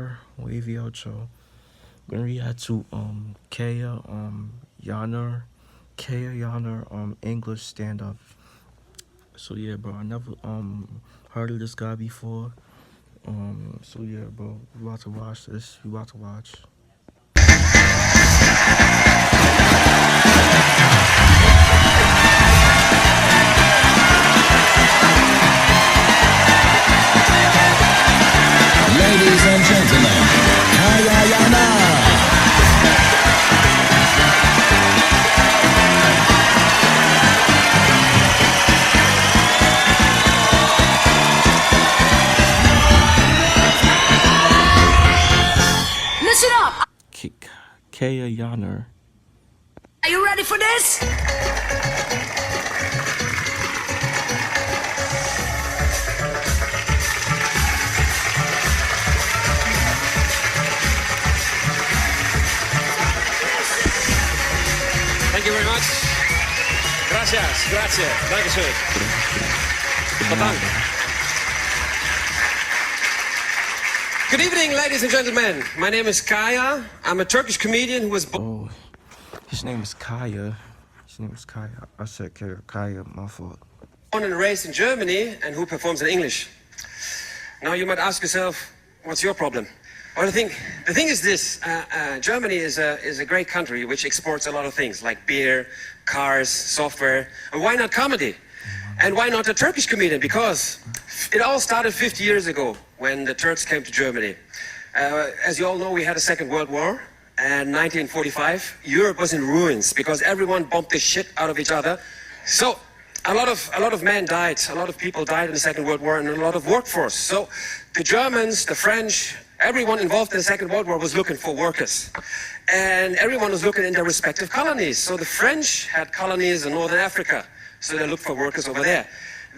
Yanar, WavyOcho. Gonna react to Kaya Yanar, Kaya Yanar English stand up. So yeah, bro, I never heard of this guy before. So yeah, bro, we about to watch this. We about to watch. Ladies and gentlemen, Kaya Yanar. Listen up! Kaya Yanar. Are you ready for this? Thank you very much. Gracias, gracias. Dankeschön. Bedankt. Good evening, ladies and gentlemen. My name is Kaya. I'm a Turkish comedian who was born. Oh, his name is Kaya. His name is Kaya. I said Kaya, my fault. Born and raised in Germany and who performs in English. Now you might ask yourself, what's your problem? Well, the thing is this: Germany is a great country which exports a lot of things like beer, cars, software. And why not comedy? And why not a Turkish comedian? Because it all started 50 years ago when the Turks came to Germany. As you all know, we had a Second World War. And 1945, Europe was in ruins because everyone bombed the shit out of each other. So a lot of men died, a lot of people died in the Second World War, and a lot of workforce. So the Germans, the French, everyone involved in the Second World War was looking for workers. And everyone was looking in their respective colonies. So the French had colonies in Northern Africa, so they looked for workers over there.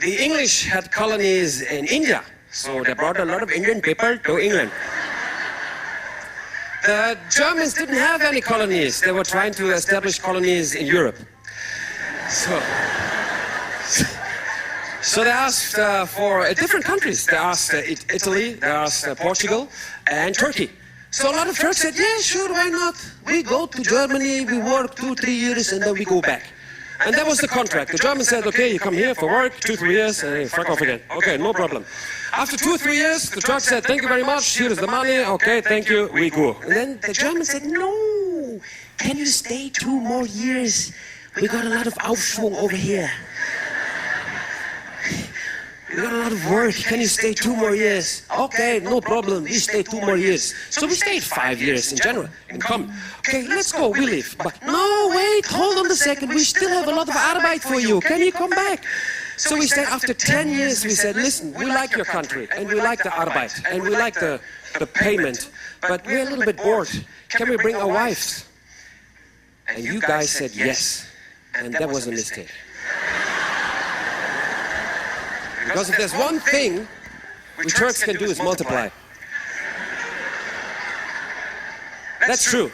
The English had colonies in India, so they brought a lot of Indian people to England. The Germans didn't have any colonies. They were trying to establish colonies in Europe. So they asked for different countries. They asked Italy, they asked Portugal, and Turkey. So a lot of Turks said, yeah, sure, why not? We go to Germany, we work 2-3 years, and then we go back. And that was the contract. The Germans said, okay, you come here for work, 2-3 years, and then fuck off again. Okay, no problem. After 2-3 years, the Turks said, thank you very much, here is the money, okay, thank you, we go. And then the Germans said, no, can you stay 2 more years? We got a lot of Aufschwung over here. We got a lot of work, can you stay 2 more years? Okay, no problem, we stay 2 more years. So we stayed 5 years in general, and come, okay, let's go, we leave. But no, wait, hold on a second, we still have a lot of Arbeit for you, can you come back? So we said, after 10 years, we said, listen, we like your country, and we like the Arbeit, and we like the payment, but we're a little bit bored. Can we bring our wives? And you guys said yes, and that was a mistake. Because if there's one thing which Turks can do is multiply. That's true.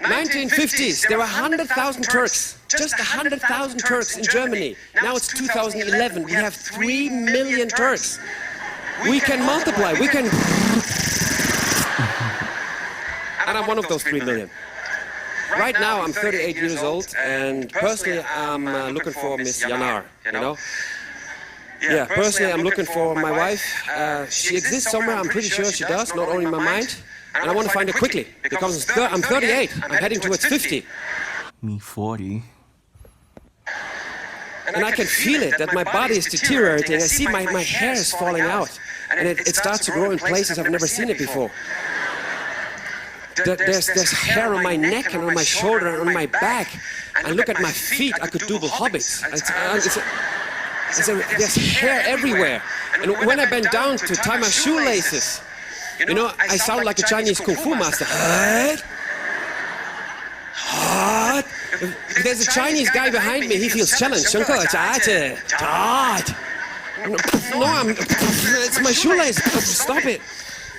1950s, there were 100,000 Turks. Just 100,000 Turks in Germany. Now it's 2011. We have 3 million Turks. We can multiply. We can. And I'm one of those 3 million. Right now, I'm 38 years old, and personally, I'm looking for Miss Yanar. You know. Yeah, personally, I'm looking for my wife. She exists somewhere, I'm pretty sure she does, not only in my mind. And I want to find her quickly, because I'm 38, I'm heading towards 50. Me 40. And I can feel it, that my body is deteriorating. I see my hair is falling out. And it starts to grow in places I've never seen it before. There's hair on my neck and on my shoulder and on my back. And look at my feet, I could do the hobbits. There's hair everywhere. And when I bend down to tie my shoelaces, you know, I sound like a Chinese Kung Fu master. If there's a Chinese guy behind me, he feels challenged. No, it's my shoelace. Stop it.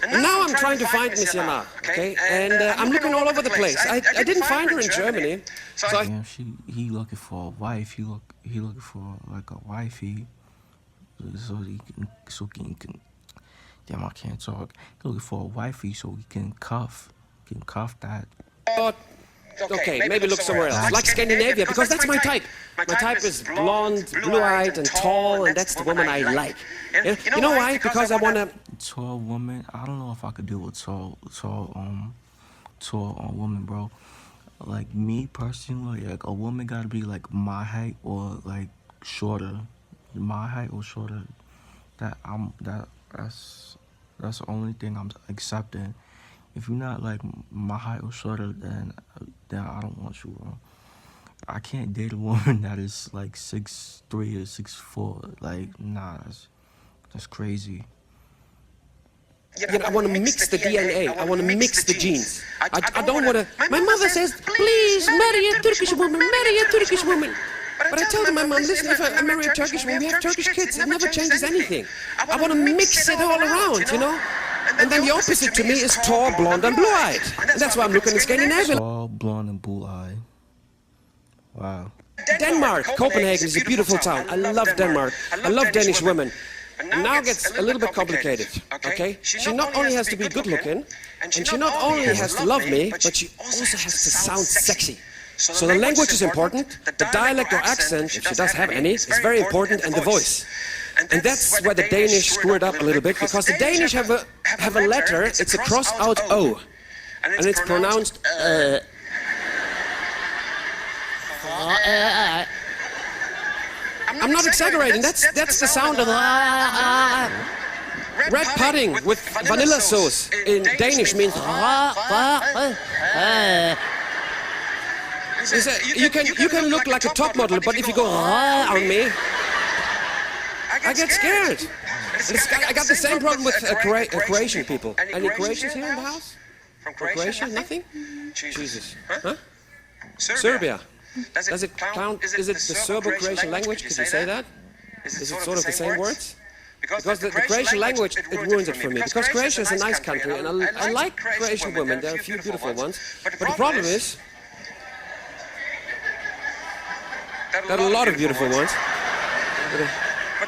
And now I'm trying to find Miss Yanar, okay? And I'm looking all over the place. I didn't find her in Germany. So Damn, he looking for a wife. He looking for like a wifey, so he can Damn, I can't talk. He looking for a wifey so he can cuff. Can cuff that. Okay, maybe look somewhere else. Like Scandinavia, because that's my type. My type is blonde, blue-eyed, and tall, and that's the woman I like. You know why? Because I want to... Tall woman. I don't know if I could deal with tall woman, bro. Like me personally, like a woman gotta be like my height or like shorter. My height or shorter. That's the only thing I'm accepting. If you're not like my height or shorter, then I don't want you, bro. I can't date a woman that is like 6'3" or 6'4". Like, nah, that's crazy. I want to mix the DNA. I want to mix the genes. I don't want to... My mother says, please marry a Turkish woman, marry a Turkish woman. But I tell my mom, listen, if I marry a Turkish woman, we have Turkish kids. It never changes anything. I want to mix it all around, you know? And then the opposite to me is tall, blonde, and blue-eyed. And that's why I'm looking in Scandinavia. Tall, blonde, and blue-eyed. Wow. Denmark, Copenhagen is a beautiful town. I love Denmark. I love Danish women. And now it gets a little bit complicated, okay? She not only has to be good-looking, and she not only has to love me, but she also has to sound sexy. So the language is important, the dialect or accent, if she does have any, is very important, and the voice. And that's where the Danish screw it up a little bit, because the Danish have a letter, it's a crossed-out O, and it's pronounced I'm not exaggerating, that's the sound of red pudding with vanilla sauce in Danish means you can look like a top model, but if you go on me, I get scared. I got the same problem with Croatian people. Any Croatians here in the house? From Croatia? Nothing? Jesus. Huh? Serbia. Does it count? Is it the Serbo-Croatian language? Could you say that? Is it sort of the same words? Because the Croatian language, it ruins it for me. Because Croatia is a nice country, and I like Croatian women. There are a few beautiful ones. But the problem is, there are a lot of beautiful ones.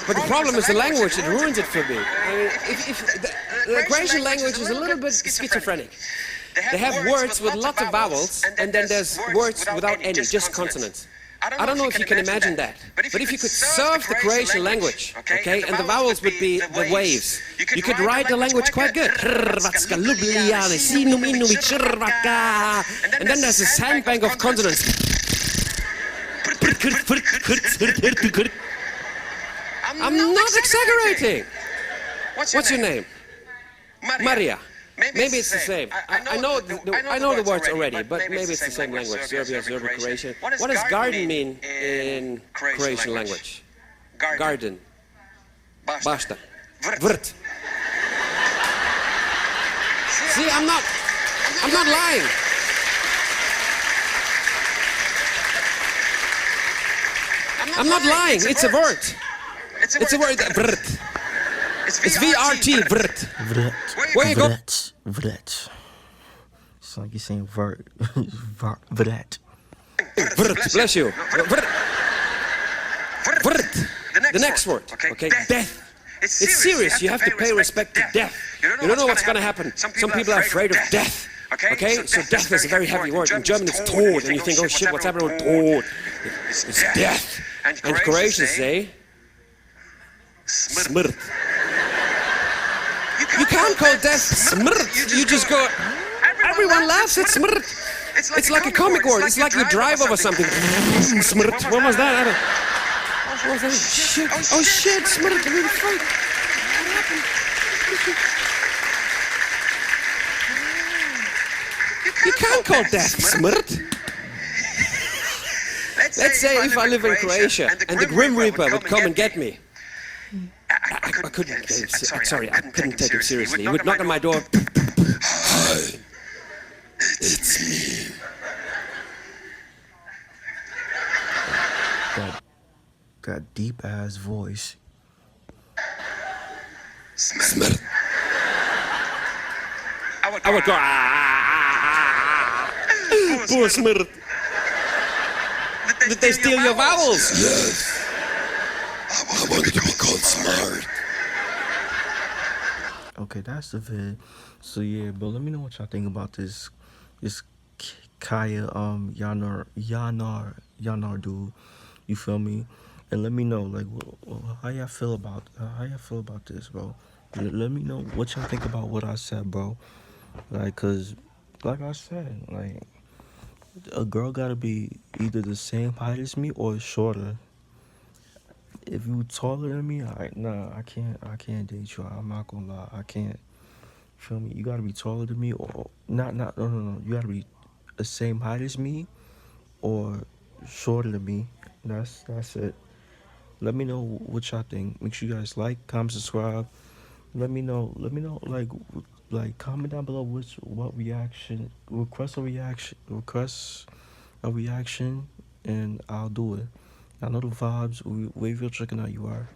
But the problem is the language, it ruins it for me. I mean, the Croatian language is a little bit schizophrenic. They have words with lots of vowels, and then there's words without any, just consonants. I don't know if you can imagine that, but if you could surf the Croatian language, okay, and the vowels would be the waves, you could write the language quite good. And then there's a sandbank of consonants. I'm not exaggerating. What's your name? Maria. Maybe it's the same. I know the words already, but maybe it's the same language. Serbia, Croatian. What does garden mean in Croatian language? Garden. Basta. Vrt. See, I'm not lying. I'm not lying. It's a word. It's a word. Vrt. It's VRT. Vrt. Where you go? Vrt. It's like you're saying vert. Vrt. Vrt. Bless you. Vrt. Vrt. The next word. Okay. Death. It's serious. You have to pay respect to death. You don't know what's going to happen. Some people are afraid of death. Okay? So death is a very heavy word. In German it's Tod. And you think, oh shit, what's happening with Tod? It's death. And Croatians say smrt. You can't call death smrt. You just go, everyone laughs at smrt. It's like a comic word. It's like you drive over something. Smrt. What was that? What was that? Shit. Oh shit, smrt. I'm really afraid. What happened? You can't call death smrt. Let's say if I live in Croatia and the Grim Reaper would come and get me. I couldn't take him seriously. He would knock on my door. Hi, it's me. That deep ass voice. Smrt. I would go. Poor smrt. Did they steal your vowels? Yes. I wanted to be called smart. Okay, that's the vid. So yeah, but let me know what y'all think about this Kaya Yanar dude. You feel me? And let me know like how y'all feel about this, bro. Let me know what y'all think about what I said, bro. Like, cause like I said, like a girl gotta be either the same height as me or shorter. If you taller than me, nah, I can't date you. I'm not gonna lie, I can't. Feel me? You gotta be taller than me, or not. No. You gotta be the same height as me, or shorter than me. That's it. Let me know what y'all think. Make sure you guys like, comment, subscribe. Let me know. Like comment down below what reaction request a reaction, and I'll do it. I know the vibes. WavyOcho checking out. You are.